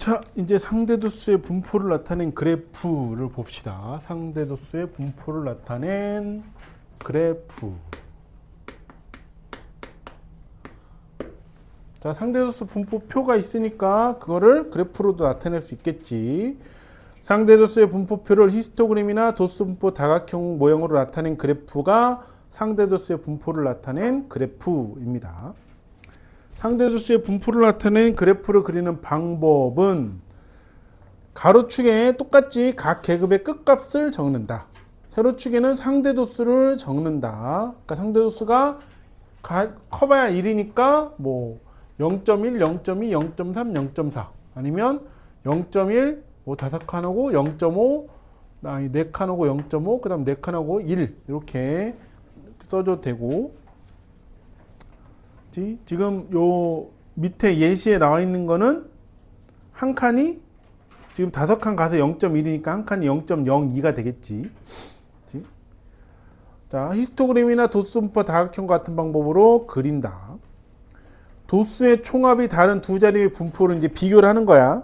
자, 이제 상대도수의 분포를 나타낸 그래프를 봅시다. 상대도수의 분포를 나타낸 그래프. 자, 상대도수 분포표가 있으니까 그거를 그래프로도 나타낼 수 있겠지. 상대도수의 분포표를 히스토그램이나 도수 분포 다각형 모형으로 나타낸 그래프가 상대도수의 분포를 나타낸 그래프입니다. 상대도수의 분포를 나타낸 그래프를 그리는 방법은 가로축에 똑같이 각 계급의 끝값을 적는다. 세로축에는 상대도수를 적는다. 그러니까 상대도수가 커봐야 1이니까 뭐 0.1, 0.2, 0.3, 0.4 아니면 0.1, 뭐 5칸하고 0.5, 아니 4칸하고 0.5, 그 다음 4칸하고 1 이렇게 써줘도 되고, 지금 요 밑에 예시에 나와 있는 거는 한 칸이 지금 5칸 가서 0.1이니까 한 칸이 0.02가 되겠지. 자, 히스토그램이나 도수 분포 다각형 같은 방법으로 그린다. 도수의 총합이 다른 두 자리의 분포를 이제 비교를 하는 거야.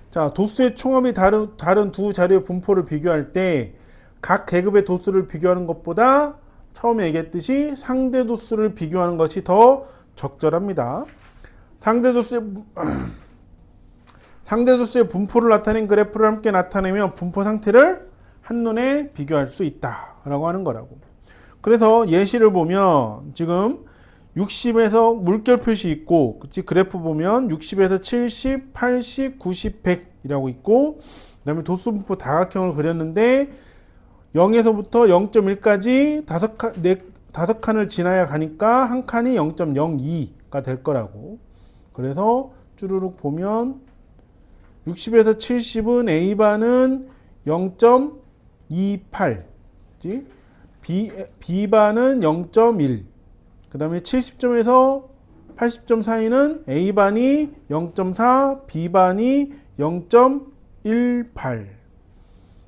자, 도수의 총합이 다른 두 자리의 분포를 비교할 때 각 계급의 도수를 비교하는 것보다 처음에 얘기했듯이 상대 도수를 비교하는 것이 더 적절합니다. 상대 도수의 분포를 나타낸 그래프를 함께 나타내면 분포 상태를 한눈에 비교할 수 있다라고 하는 거라고. 그래서 예시를 보면 지금 60에서 물결 표시 있고, 그치? 그래프 보면 60에서 70, 80, 90, 100이라고 있고, 그 다음에 도수 분포 다각형을 그렸는데 0에서부터 0.1까지 5칸을 지나야 가니까 한 칸이 0.02가 될 거라고. 그래서 쭈루룩 보면 60에서 70은 A반은 0.28, B반은 0.1, 그 다음에 70점에서 80점 사이는 A반이 0.4, B반이 0.18,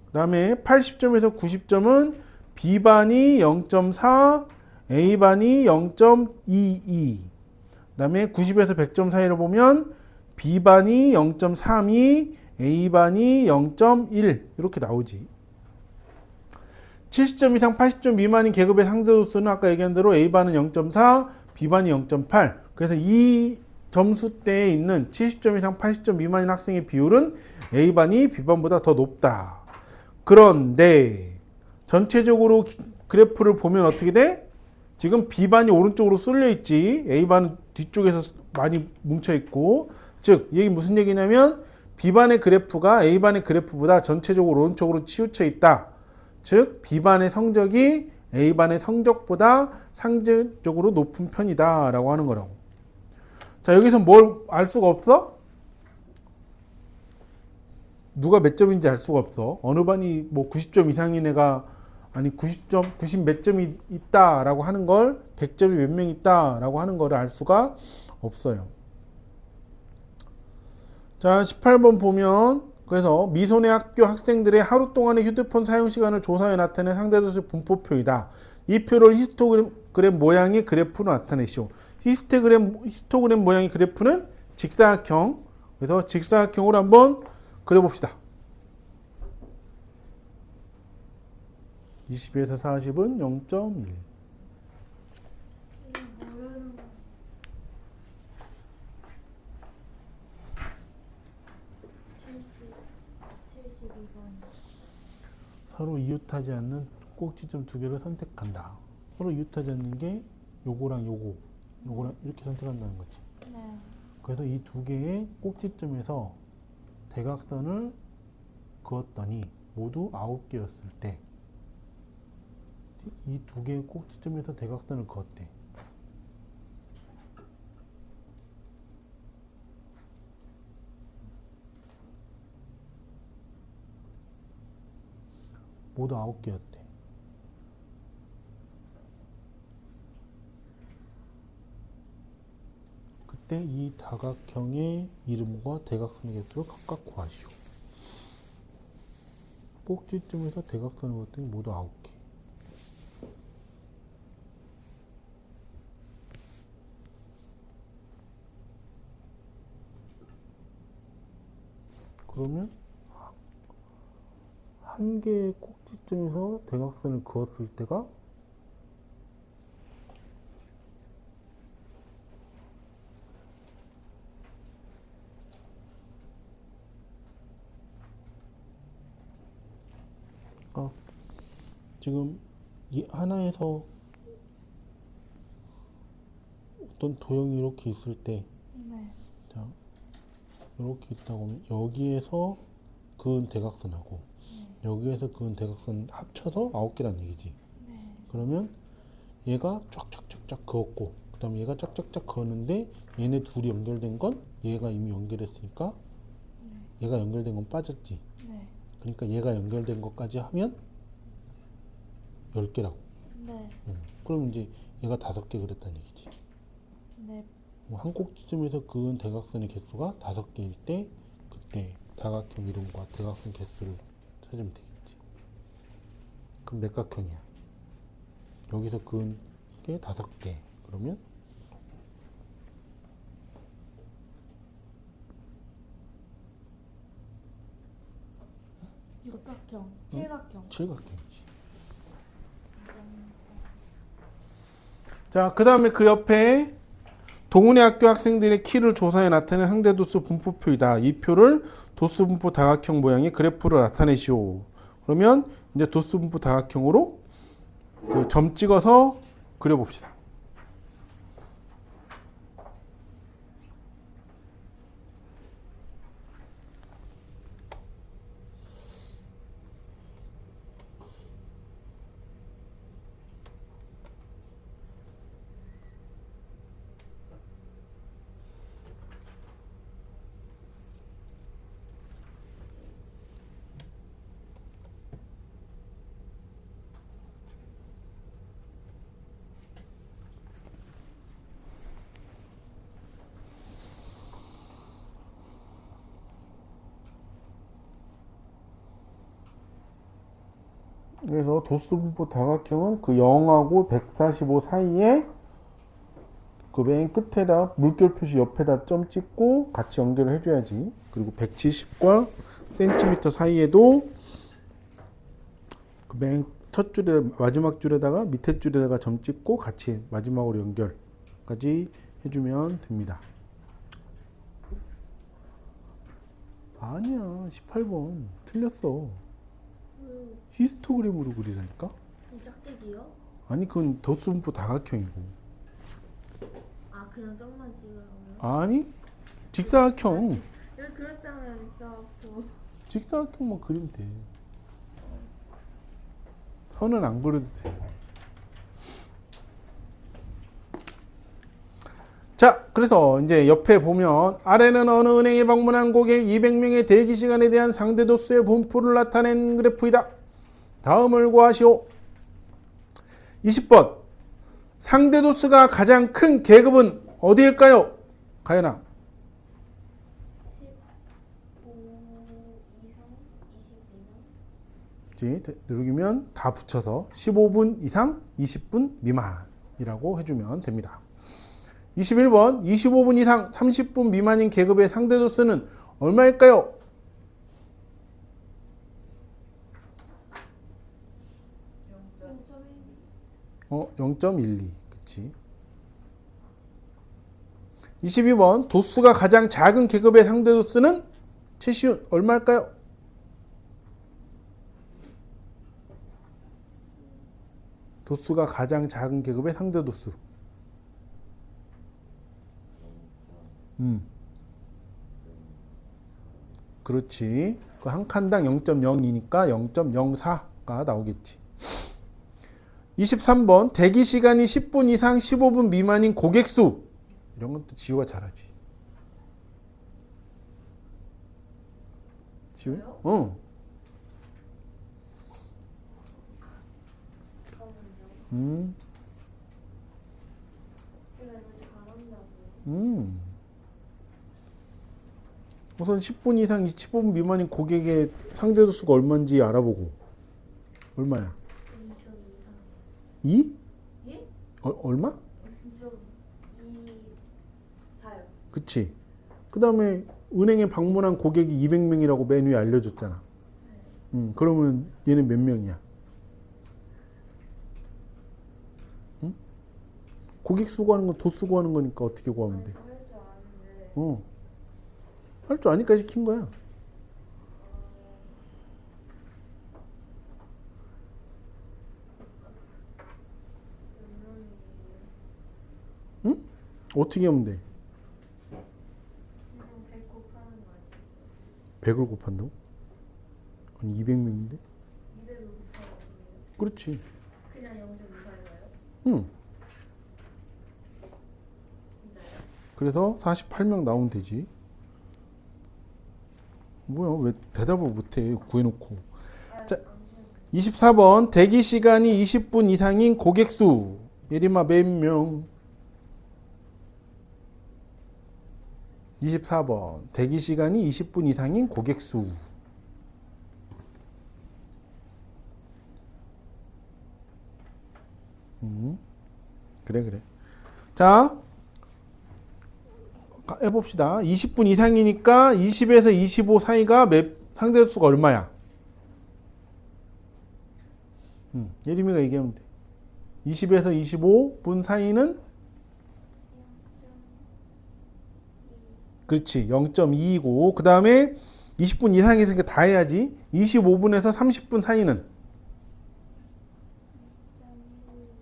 그 다음에 80점에서 90점은 B반이 0.4, A반이 0.22, 그 다음에 90에서 100점 사이를 보면 B반이 0.32, A반이 0.1 이렇게 나오지. 70점 이상 80점 미만인 계급의 상대도수는 아까 얘기한 대로 A반은 0.4, B반이 0.8. 그래서 이 점수대에 있는 70점 이상 80점 미만인 학생의 비율은 A반이 B반보다 더 높다. 그런데 전체적으로 그래프를 보면 어떻게 돼? 지금 B반이 오른쪽으로 쏠려 있지. A반은 뒤쪽에서 많이 뭉쳐 있고, 즉 이게 무슨 얘기냐면 B반의 그래프가 A반의 그래프보다 전체적으로 오른쪽으로 치우쳐 있다. 즉 B반의 성적이 A반의 성적보다 상대적으로 높은 편이다 라고 하는 거라고. 자, 여기서 뭘 알 수가 없어? 누가 몇 점인지 알 수가 없어. 어느 반이 뭐 90점 이상인 애가, 아니 90 몇 점이 있다 라고 하는 걸, 100점이 몇 명 있다 라고 하는 거를 알 수가 없어요. 자, 18번 보면, 그래서 미손의 학교 학생들의 하루 동안의 휴대폰 사용 시간을 조사해 나타낸 상대도수 분포표이다. 이 표를 히스토그램 모양의 그래프로 나타내시오. 히스토그램 모양의 그래프는 직사각형. 그래서 직사각형으로 한번 그려봅시다. 20에서 40은 0.1. 서로 이웃하지 않는 꼭지점 두 개를 선택한다. 서로 이웃하지 않는 게 요거랑 요거랑 이렇게 선택한다는 거지. 네. 그래서 이 두 개의 꼭지점에서 대각선을 그었더니 모두 9개였을 때 이 두 개의 꼭지점에서 대각선을 그었대. 모두 9개였대. 그때 이 다각형의 이름과 대각선의 개수를 각각 구하시오. 꼭지점에서 대각선을 그었더니 모두 9개. 그러면 한 개의 꼭지점에서 대각선을 그었을 때가 지금 이 하나에서 어떤 도형이 이렇게 있을 때, 네. 자, 이렇게 있다고 하면 여기에서 그은 대각선하고 여기에서 그은 대각선 합쳐서 9개란 얘기지. 네. 그러면 얘가 쫙쫙쫙쫙 그었고, 그 다음에 얘가 쫙쫙쫙 그었는데 얘네 둘이 연결된 건 얘가 이미 연결했으니까 얘가 연결된 건 빠졌지. 네. 그러니까 얘가 연결된 것까지 하면 10개라고. 네. 그럼 이제 얘가 5개 그랬다는 얘기지. 네. 한 꼭지점에서 그은 대각선의 개수가 5개일 때 그때 다각형 이름과 대각선 개수를 찾으면 되겠지. 그럼 몇 각형이야? 여기서 그은 게 5개. 그러면 육각형, 칠각형. 7각형이지. 자, 그 다음에 그 옆에 동훈의 학교 학생들의 키를 조사해 나타낸 상대도수 분포표이다. 이 표를 도수분포 다각형 모양의 그래프로 나타내시오. 그러면 이제 도수분포 다각형으로 그 점 찍어서 그려봅시다. 그래서 도수분포 다각형은 그 0하고 145 사이에 그 맨 끝에다 물결 표시 옆에다 점 찍고 같이 연결을 해줘야지. 그리고 170과 센티미터 사이에도 그 맨 첫 줄에 마지막 줄에다가 밑에 줄에다가 점 찍고 같이 마지막으로 연결까지 해주면 됩니다. 아니야, 18번 틀렸어. 히스토그램으로 그리라니까? 이 짝대기요? 아니, 그건 도수분포 다각형이고. 아, 그냥 점만 찍으라고요? 아니, 직사각형. 여기 그랬잖아요, 이따고. 직사각형만 그리면 돼. 선은 안 그려도 돼. 자, 그래서 이제 옆에 보면 아래는 어느 은행에 방문한 고객 200명의 대기 시간에 대한 상대도수의 분포를 나타낸 그래프이다. 다음을 구하시오. 20번. 상대도수가 가장 큰 계급은 어디일까요? 가연아. 15 이상 22명? 누르기면 다 붙여서 15분 이상 20분 미만이라고 해주면 됩니다. 21번 25분 이상 30분 미만인 계급의 상대도수는 얼마일까요? 0.12. 그치. 22번 도수가 가장 작은 계급의 상대도수는 최시훈 얼마일까요? 도수가 가장 작은 계급의 상대도수. 그렇지. 그 한 칸당 0.02니까 0.04가 나오겠지. 23번 대기 시간이 10분 이상 15분 미만인 고객 수. 이런 건 또 지우가 잘하지. 지우? 어. 제가 이거 잘한다고요? 우선 10분 이상 15분 미만인 고객의 상대도수가 얼마인지 알아보고. 얼마야? 2? 예? 얼마? 0.24요. 그치. 그 다음에 은행에 방문한 고객이 200명이라고 맨 위에 알려줬잖아. 그러면 얘는 몇 명이야? 응? 고객 수 구하는 건 도 수 구하는 거니까 어떻게 구하면 돼? 할줄 아는데 할 줄 아니까 시킨 거야. 몇 명이 응? 어떻게 하면 돼? 그냥 100 곱하는 거 아니에요? 100을 곱한다고? 아니 200명인데? 200을 곱하는 거예요? 그렇지. 그냥 0.24인가요? 응. 진짜요? 그래서 48명 나오면 되지. 뭐야 왜 대답을 못해 구해놓고. 자, 24번 대기 시간이 20분 이상인 고객 수. 예림아 몇 명? 24번 대기 시간이 20분 이상인 고객 수. 그래. 자, 해봅시다. 20분 이상이니까 20에서 25 사이가 상대 수가 얼마야? 예림이가 얘기하면 돼. 20에서 25분 사이는 그렇지 0.2이고 그 다음에 20분 이상이니까 다 해야지. 25분에서 30분 사이는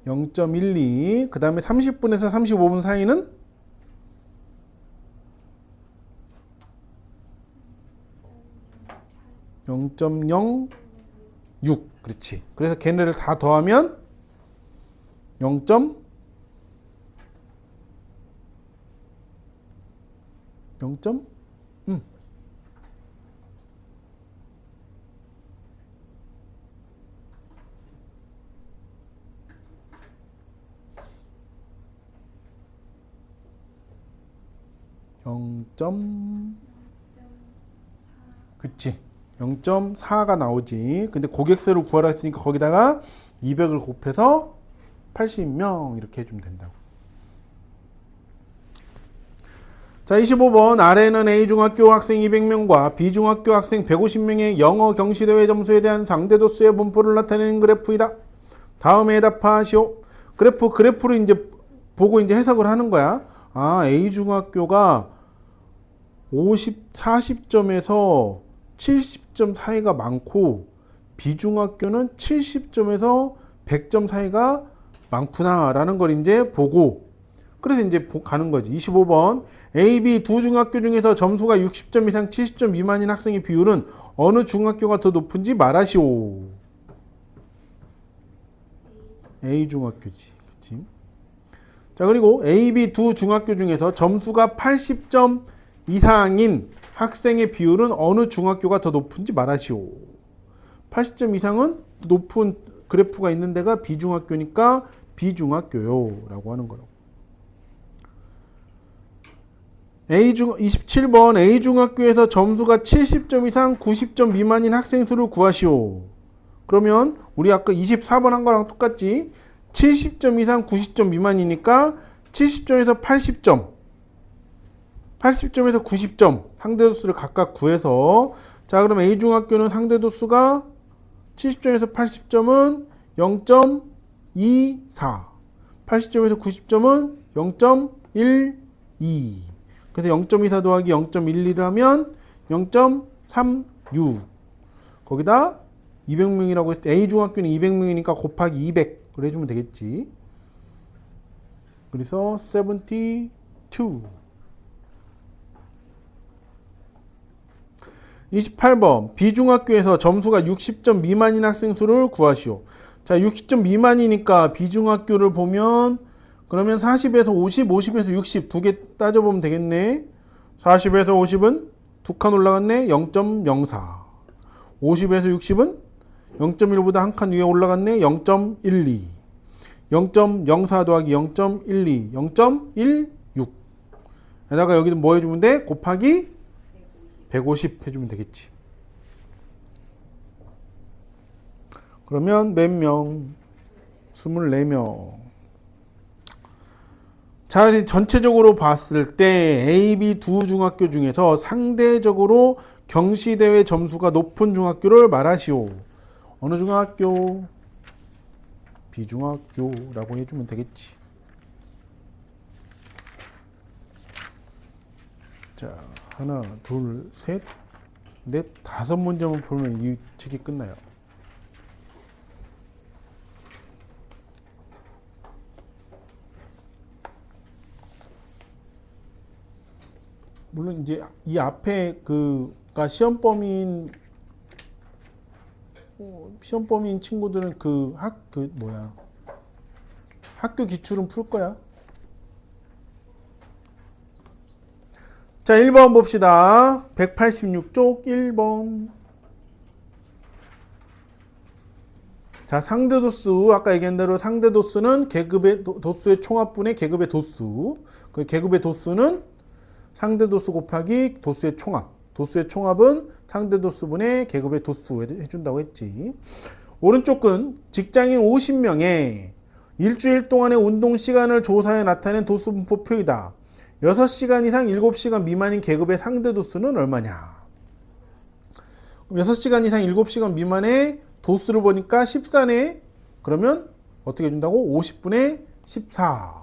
0.12. 그 다음에 30분에서 35분 사이는 0.06. 그렇지. 그래서 걔네를 다 더하면 0. 0. 0. 그치 0.4가 나오지. 근데 고객수를 구하라 했으니까 거기다가 200을 곱해서 80명 이렇게 해주면 된다고. 자 25번 아래는 A중학교 학생 200명과 B중학교 학생 150명의 영어 경시대회 점수에 대한 상대도수의 분포를 나타내는 그래프이다. 다음에 답하시오. 그래프를 이제 보고 이제 해석을 하는 거야. 아 A중학교가 40점에서 70점 사이가 많고 B중학교는 70점에서 100점 사이가 많구나라는 걸 이제 보고 그래서 이제 가는 거지. 25번 A, B 두 중학교 중에서 점수가 60점 이상 70점 미만인 학생의 비율은 어느 중학교가 더 높은지 말하시오. A 중학교지. 그치? 자 그리고 A, B 두 중학교 중에서 점수가 80점 이상인 학생의 비율은 어느 중학교가 더 높은지 말하시오. 80점 이상은 높은 그래프가 있는 데가 B중학교니까 B중학교요 라고 하는 거라고. 27번 A중학교에서 점수가 70점 이상 90점 미만인 학생 수를 구하시오. 그러면 우리 아까 24번 한 거랑 똑같지. 70점 이상 90점 미만이니까 70점에서 80점 80점에서 90점 상대도수를 각각 구해서 자 그럼 A중학교는 상대도수가 70점에서 80점은 0.24 80점에서 90점은 0.12 그래서 0.24 더하기 0.12를 하면 0.36 거기다 200명이라고 했을 때 A중학교는 200명이니까 곱하기 200 그래 주면 되겠지. 그래서 72 28번 B중학교에서 점수가 60점 미만인 학생 수를 구하시오. 자 60점 미만이니까 B중학교를 보면 그러면 40에서 50, 50에서 60 두 개 따져보면 되겠네. 40에서 50은 두 칸 올라갔네. 0.04 50에서 60은 0.1보다 한 칸 위에 올라갔네. 0.12 0.04 더하기 0.12 0.16 에다가 여기는 뭐 해주면 돼? 곱하기 150 해주면 되겠지. 그러면 몇 명? 24명. 자, 전체적으로 봤을 때 A, B 두 중학교 중에서 상대적으로 경시대회 점수가 높은 중학교를 말하시오. 어느 중학교? B중학교라고 해주면 되겠지. 자, 하나, 둘, 셋, 넷, 다섯 문제만 풀면 이 책이 끝나요. 물론 이제 이 앞에 그가 시험 범위인 친구들은 학교 기출은 풀 거야. 자, 1번 봅시다. 186쪽 1번. 자, 상대 도수, 아까 얘기한 대로 상대 도수는 계급의 도수의 총합분의 계급의 도수. 그 계급의 도수는 상대 도수 곱하기 도수의 총합. 도수의 총합은 상대 도수분의 계급의 도수 해준다고 했지. 오른쪽은 직장인 50명의 일주일 동안의 운동 시간을 조사해 나타낸 도수 분포표이다. 6시간 이상 7시간 미만인 계급의 상대 도수는 얼마냐? 6시간 이상 7시간 미만의 도수를 보니까 14네. 그러면 어떻게 해준다고? 50분의 14.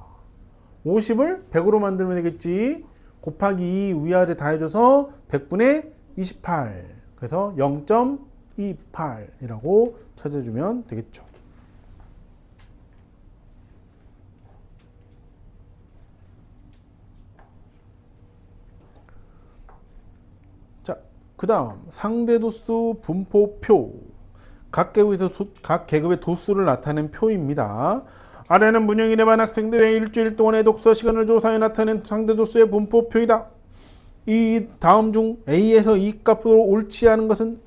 50을 100으로 만들면 되겠지. 곱하기 2 위아래 다 해줘서 100분의 28. 그래서 0.28이라고 찾아주면 되겠죠. 자, 그 다음 상대도수 분포표. 각 계급의 도수를 나타낸 표입니다. 아래는 문영일에 반 학생들의 일주일 동안의 독서 시간을 조사해 나타낸 상대도수의 분포표이다. 이 다음 중 A에서 E 값으로 옳지 않은 것은?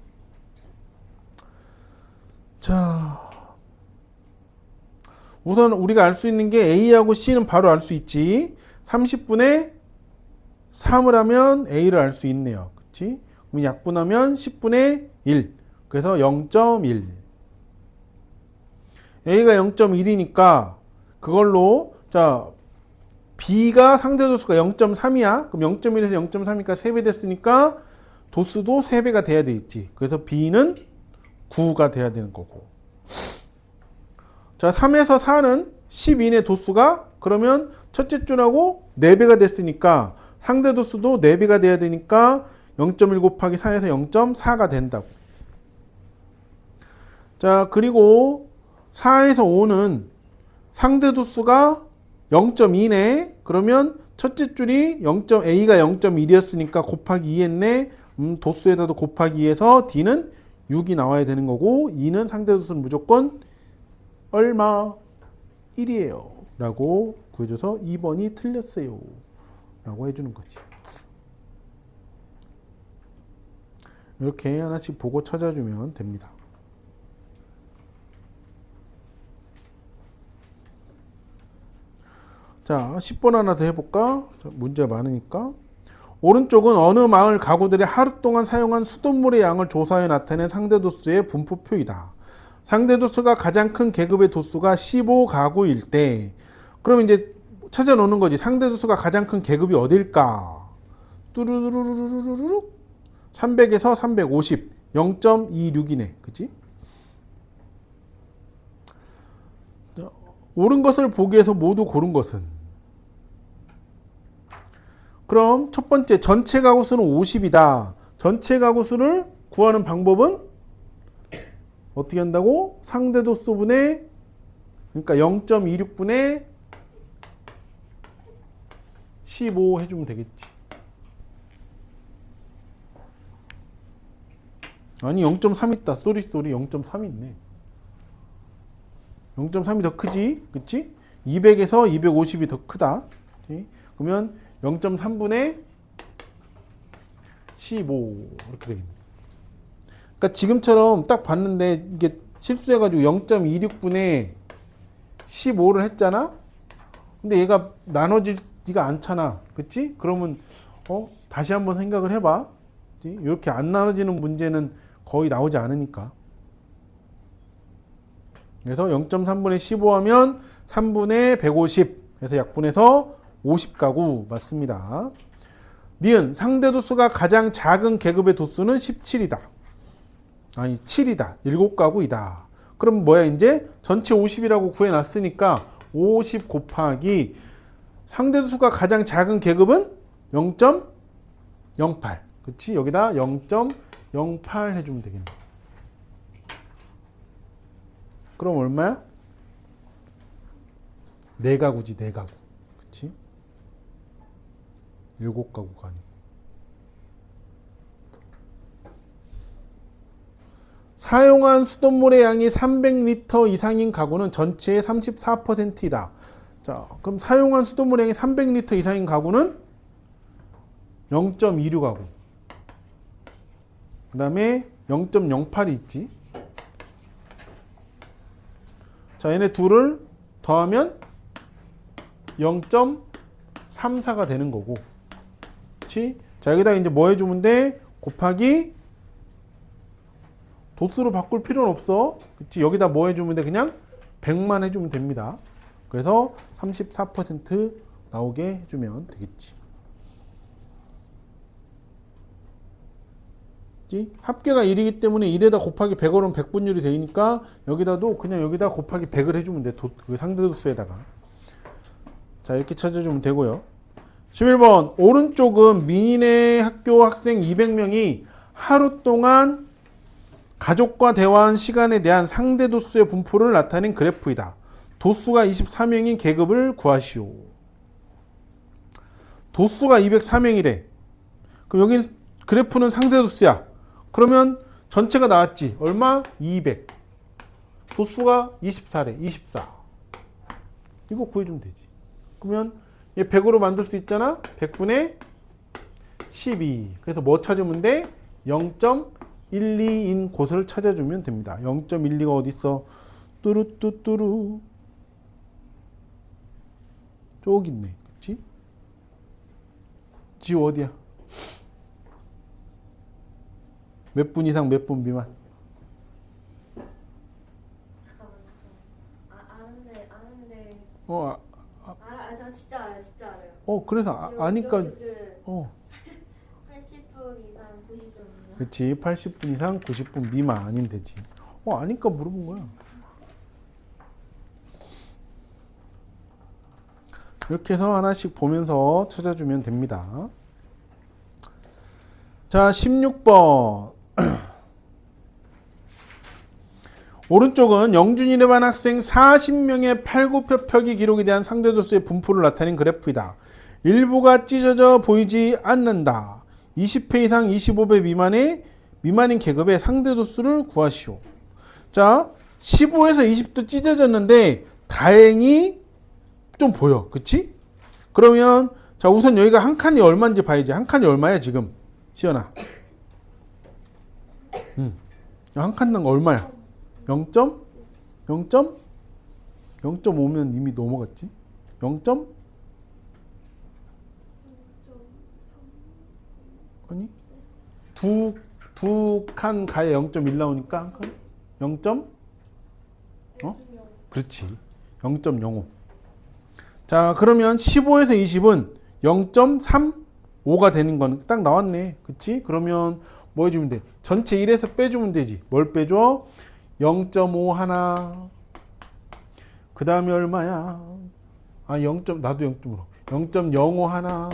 자, 우선 우리가 알 수 있는 게 A하고 C는 바로 알 수 있지. 30분의 3을 하면 A를 알 수 있네요. 그치? 그럼 약분하면 10분의 1. 그래서 0.1. A가 0.1이니까 그걸로 자 B가 상대 도수가 0.3이야. 그럼 0.1에서 0.3이니까 3배 됐으니까 도수도 3배가 돼야 되겠지. 그래서 B는 9가 돼야 되는 거고. 자, 3에서 4는 12의 도수가 그러면 첫째 줄하고 4배가 됐으니까 상대 도수도 4배가 돼야 되니까 0.1 곱하기 4에서 0.4가 된다고. 자, 그리고 4에서 5는 상대 도수가 0.2네. 그러면 첫째 줄이 A가 0.1이었으니까 곱하기 2 했네. 도수에다도 곱하기 2해서 D는 6이 나와야 되는 거고 2는 상대 도수는 무조건 얼마? 1이에요. 라고 구해줘서 2번이 틀렸어요. 라고 해주는 거지. 이렇게 하나씩 보고 찾아주면 됩니다. 자, 10번 하나 더 해볼까? 자, 문제 많으니까. 오른쪽은 어느 마을 가구들이 하루 동안 사용한 수돗물의 양을 조사해 나타낸 상대도수의 분포표이다. 상대도수가 가장 큰 계급의 도수가 15가구일 때, 그럼 이제 찾아놓는 거지. 상대도수가 가장 큰 계급이 어딜까? 뚜루루루루루루루 300에서 350, 0.26이네. 그치? 옳은 것을 보기 위해서 모두 고른 것은? 그럼 첫 번째 전체 가구 수는 50이다. 전체 가구 수를 구하는 방법은 어떻게 한다고? 상대도수분의 그러니까 0.26분의 15 해주면 되겠지. 아니 0.3 있다. 쏘리 0.3 있네. 0.3이 더 크지? 그치? 200에서 250이 더 크다. 그치? 그러면 0.3분의 15 이렇게 되겠네. 그러니까 지금처럼 딱 봤는데 이게 실수해가지고 0.26분의 15를 했잖아? 근데 얘가 나눠지지가 않잖아. 그치? 그러면 다시 한번 생각을 해봐. 그치? 이렇게 안 나눠지는 문제는 거의 나오지 않으니까. 그래서 0.3분의 15 하면 3분의 150 해서 약분해서 50가구 맞습니다. 니은 상대 도수가 가장 작은 계급의 도수는 17이다. 아니 7이다. 7가구이다. 그럼 뭐야 이제 전체 50이라고 구해놨으니까 50 곱하기 상대 도수가 가장 작은 계급은 0.08. 그치? 여기다 0.08 해주면 되겠네. 그럼 얼마야? 4가구지 4가구. 그치? 7가구가 아니고. 사용한 수돗물의 양이 300리터 이상인 가구는 전체의 34%이다. 자, 그럼 사용한 수돗물의 양이 300리터 이상인 가구는 0.26가구. 그 다음에 0.08이 있지. 자, 얘네 둘을 더하면 0.34가 되는 거고. 그치? 자, 여기다 이제 뭐 해주면 돼? 곱하기 도수로 바꿀 필요는 없어. 그치? 여기다 뭐 해주면 돼? 그냥 100만 해주면 됩니다. 그래서 34% 나오게 해주면 되겠지. 그치? 합계가 1이기 때문에 1에다 곱하기 100으로는 100분율이 되니까 여기다도 그냥 여기다 곱하기 100을 해주면 돼. 그 상대 도수에다가. 자, 이렇게 찾아주면 되고요. 11번 오른쪽은 민인의 학교 학생 200명이 하루 동안 가족과 대화한 시간에 대한 상대 도수의 분포를 나타낸 그래프이다. 도수가 24명인 계급을 구하시오. 도수가 204명이래. 그럼 여기 그래프는 상대 도수야. 그러면 전체가 나왔지. 얼마? 200. 도수가 24래. 24. 이거 구해주면 되지. 그러면 얘 100으로 만들 수 있잖아. 100분의 12. 그래서 뭐 찾으면 돼? 0.12인 곳을 찾아주면 됩니다. 0.12가 어디 있어? 뚜루뚜뚜루. 저기 있네. 그치? 지우 어디야? 몇 분 이상 몇 분 미만? 잠깐만. 아는데. 어, 저 진짜 알아요. 그래서 아니까, 그 80분 이상 90분. 그치. 80분 이상 90분 미만인 되지. 아니까 물어본 거야. 이렇게 해서 하나씩 보면서 찾아주면 됩니다. 자, 16번. 오른쪽은 영준이네 반 학생 40명의 팔굽혀펴기 기록에 대한 상대도수의 분포를 나타낸 그래프이다. 일부가 찢어져 보이지 않는다. 20회 이상 25배 미만인 계급의 상대도수를 구하시오. 자, 15에서 20도 찢어졌는데 다행히 좀 보여. 그치? 그러면 자, 우선 여기가 한 칸이 얼마인지 봐야지. 한 칸이 얼마야 지금? 시연아. 한 칸 난 거 얼마야? 0.5면 이미 넘어갔지. 0. 아니 두 칸 가야 0.1 나오니까 한 칸? 0. 그렇지. 0.05. 자, 그러면 15에서 20은 0.35가 되는 건 딱 나왔네. 그치? 그러면 뭐 해주면 돼? 전체 1에서 빼주면 되지. 뭘 빼줘? 0.5 하나. 그 다음에 얼마야? 나도 0.5. 0.05 하나.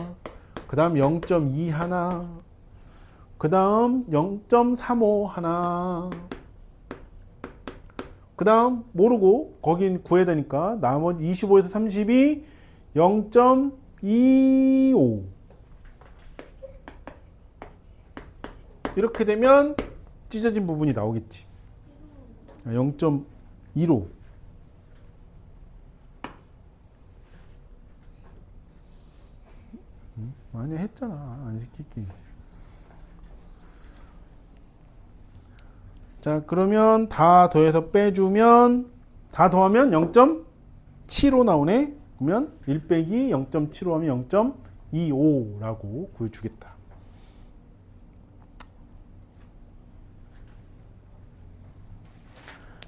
그 다음 0.2 하나. 그 다음 0.35 하나. 그 다음 모르고 거긴 구해야 되니까 나머지 25에서 30이 0.25. 이렇게 되면 찢어진 부분이 나오겠지. 0.15. 많이 했잖아. 안 시킬게. 자, 그러면 다 더해서 빼주면 다 더하면 0.75 나오네. 그러면 1 빼기 0.75 하면 0.25라고 구해주겠다.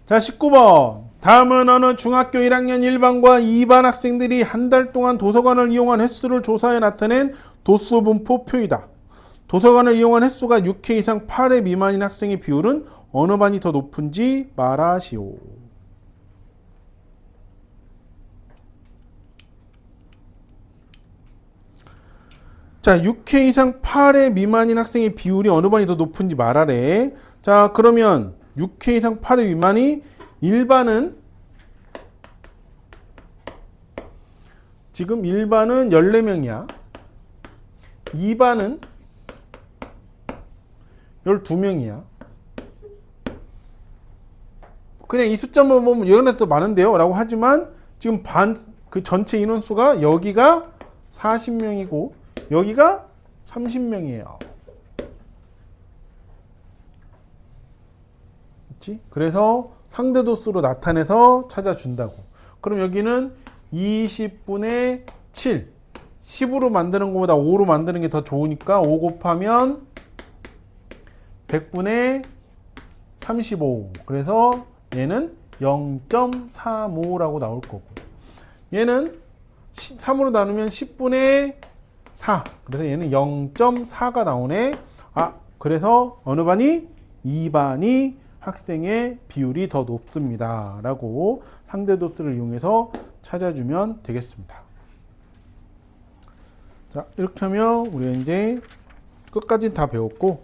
자, 19번. 다음은 어느 중학교 1학년 1반과 2반 학생들이 한 달 동안 도서관을 이용한 횟수를 조사해 나타낸 도수 분포 표이다. 도서관을 이용한 횟수가 6회 이상 8회 미만인 학생의 비율은 어느 반이 더 높은지 말하시오. 자, 6회 이상 8회 미만인 학생의 비율이 어느 반이 더 높은지 말하래. 자, 그러면 6회 이상 8회 미만이 1반은 지금 1반은 14명이야. 2반은 12명이야. 그냥 이 숫자만 보면 여기는 더 많은데요 라고 하지만 지금 그 전체 인원수가 여기가 40명이고 여기가 30명이에요. 그렇지? 그래서 상대도수로 나타내서 찾아준다고. 그럼 여기는 20분의 7. 10으로 만드는 것보다 5로 만드는 게 더 좋으니까 5 곱하면 100분의 35. 그래서 얘는 0.35라고 나올 거고. 얘는 3으로 나누면 10분의 4. 그래서 얘는 0.4가 나오네. 아, 그래서 어느 반이? 2반이 학생의 비율이 더 높습니다. 라고 상대도수를 이용해서 찾아주면 되겠습니다. 자, 이렇게 하면 우리 이제 끝까지 다 배웠고,